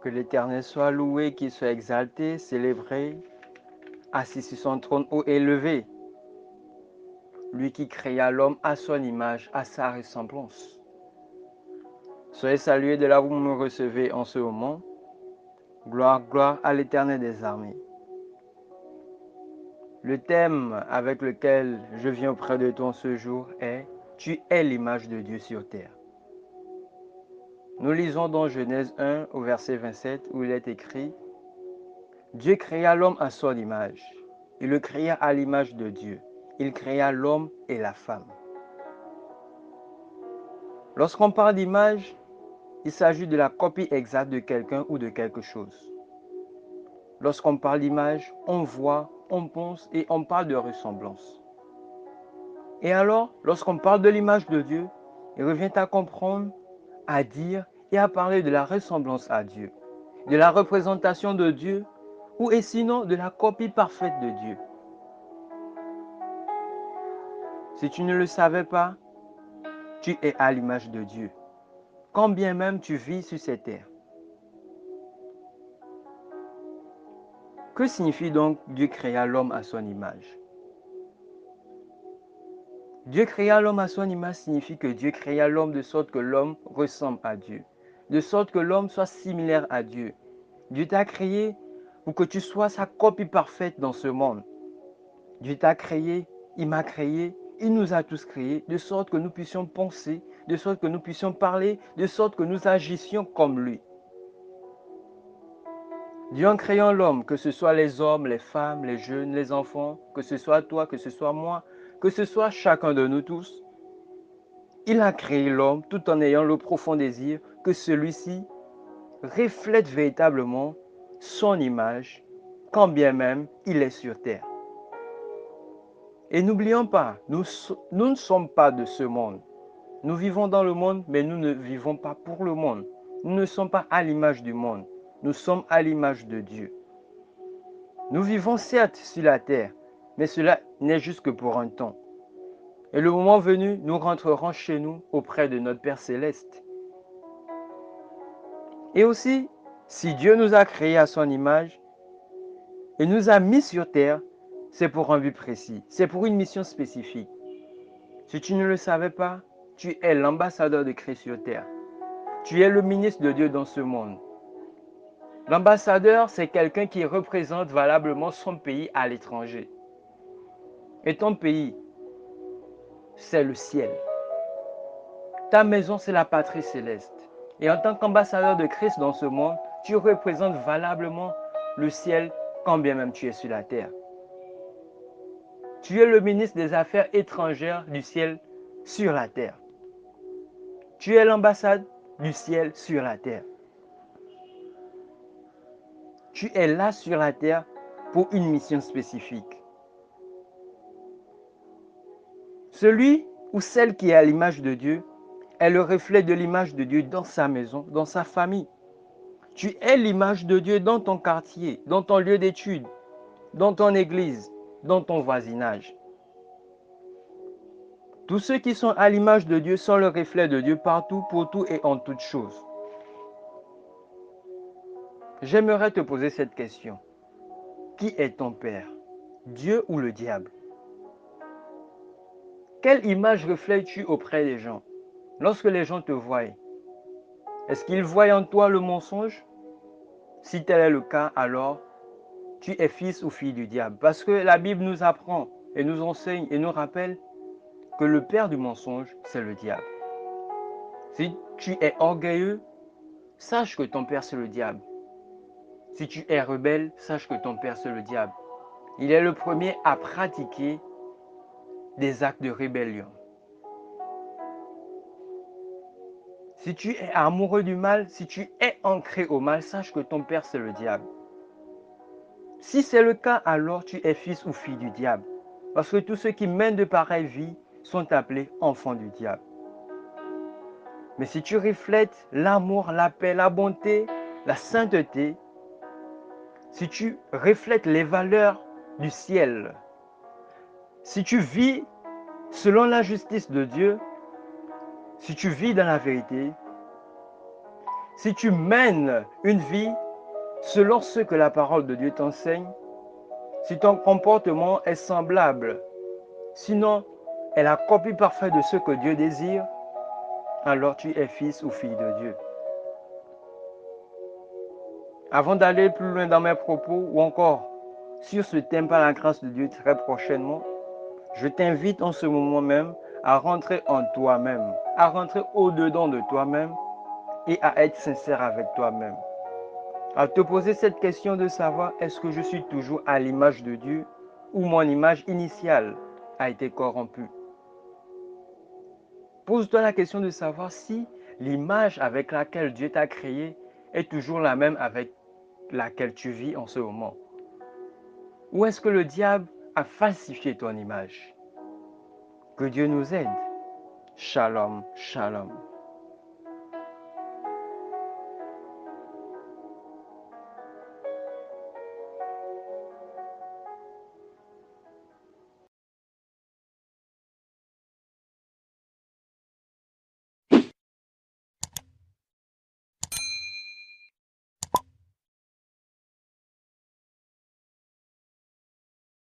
Que l'Éternel soit loué, qu'il soit exalté, célébré, assis sur son trône haut élevé. Lui qui créa l'homme à son image, à sa ressemblance. Soyez salués de là où vous me recevez en ce moment. Gloire, gloire à l'Éternel des armées. Le thème avec lequel je viens auprès de toi ce jour est « Tu es l'image de Dieu sur terre ». Nous lisons dans Genèse 1 au verset 27 où il est écrit « Dieu créa l'homme à son image. Il le créa à l'image de Dieu. Il créa l'homme et la femme. » Lorsqu'on parle d'image, il s'agit de la copie exacte de quelqu'un ou de quelque chose. Lorsqu'on parle d'image, on voit, on pense et on parle de ressemblance. Et alors, lorsqu'on parle de l'image de Dieu, il revient à comprendre, à dire et à parler de la ressemblance à Dieu, de la représentation de Dieu ou et sinon de la copie parfaite de Dieu. Si tu ne le savais pas, tu es à l'image de Dieu, quand bien même tu vis sur cette terre. Que signifie donc Dieu créa l'homme à son image? Dieu créa l'homme à son image signifie que Dieu créa l'homme de sorte que l'homme ressemble à Dieu, de sorte que l'homme soit similaire à Dieu. Dieu t'a créé pour que tu sois sa copie parfaite dans ce monde. Dieu t'a créé, il m'a créé, il nous a tous créés, de sorte que nous puissions penser, de sorte que nous puissions parler, de sorte que nous agissions comme lui. Dieu en créant l'homme, que ce soit les hommes, les femmes, les jeunes, les enfants, que ce soit toi, que ce soit moi, que ce soit chacun de nous tous, il a créé l'homme tout en ayant le profond désir que celui-ci reflète véritablement son image, quand bien même il est sur terre. Et n'oublions pas, nous ne sommes pas de ce monde. Nous vivons dans le monde, mais nous ne vivons pas pour le monde. Nous ne sommes pas à l'image du monde. Nous sommes à l'image de Dieu. Nous vivons certes sur la terre, mais cela n'est juste que pour un temps. Et le moment venu, nous rentrerons chez nous auprès de notre Père Céleste. Et aussi, si Dieu nous a créés à son image et nous a mis sur terre, c'est pour un but précis, c'est pour une mission spécifique. Si tu ne le savais pas, tu es l'ambassadeur de Christ sur terre. Tu es le ministre de Dieu dans ce monde. L'ambassadeur, c'est quelqu'un qui représente valablement son pays à l'étranger. Et ton pays, c'est le ciel. Ta maison, c'est la patrie céleste. Et en tant qu'ambassadeur de Christ dans ce monde, tu représentes valablement le ciel quand bien même tu es sur la terre. Tu es le ministre des Affaires étrangères du ciel sur la terre. Tu es l'ambassade du ciel sur la terre. Tu es là sur la terre pour une mission spécifique. Celui ou celle qui est à l'image de Dieu est le reflet de l'image de Dieu dans sa maison, dans sa famille. Tu es l'image de Dieu dans ton quartier, dans ton lieu d'études, dans ton église, dans ton voisinage. Tous ceux qui sont à l'image de Dieu sont le reflet de Dieu partout, pour tout et en toutes choses. J'aimerais te poser cette question. Qui est ton Père? Dieu ou le diable? Quelle image reflètes-tu auprès des gens? Lorsque les gens te voient, est-ce qu'ils voient en toi le mensonge? Si tel est le cas, alors tu es fils ou fille du diable. Parce que la Bible nous apprend et nous enseigne et nous rappelle que le père du mensonge, c'est le diable. Si tu es orgueilleux, sache que ton père, c'est le diable. Si tu es rebelle, sache que ton père, c'est le diable. Il est le premier à pratiquer des actes de rébellion. Si tu es amoureux du mal, si tu es ancré au mal, sache que ton père, c'est le diable. Si c'est le cas, alors tu es fils ou fille du diable. Parce que tous ceux qui mènent de pareilles vies sont appelés enfants du diable. Mais si tu reflètes l'amour, la paix, la bonté, la sainteté, si tu reflètes les valeurs du ciel, si tu vis selon la justice de Dieu, si tu vis dans la vérité, si tu mènes une vie selon ce que la parole de Dieu t'enseigne, si ton comportement est semblable, sinon est la copie parfaite de ce que Dieu désire, alors tu es fils ou fille de Dieu. Avant d'aller plus loin dans mes propos ou encore sur ce thème par la grâce de Dieu très prochainement, je t'invite en ce moment même à rentrer en toi-même, à rentrer au-dedans de toi-même et à être sincère avec toi-même. À te poser cette question de savoir est-ce que je suis toujours à l'image de Dieu ou mon image initiale a été corrompue. Pose-toi la question de savoir si l'image avec laquelle Dieu t'a créé est toujours la même avec laquelle tu vis en ce moment. Ou est-ce que le diable a falsifié ton image? Que Dieu nous aide. Shalom, shalom.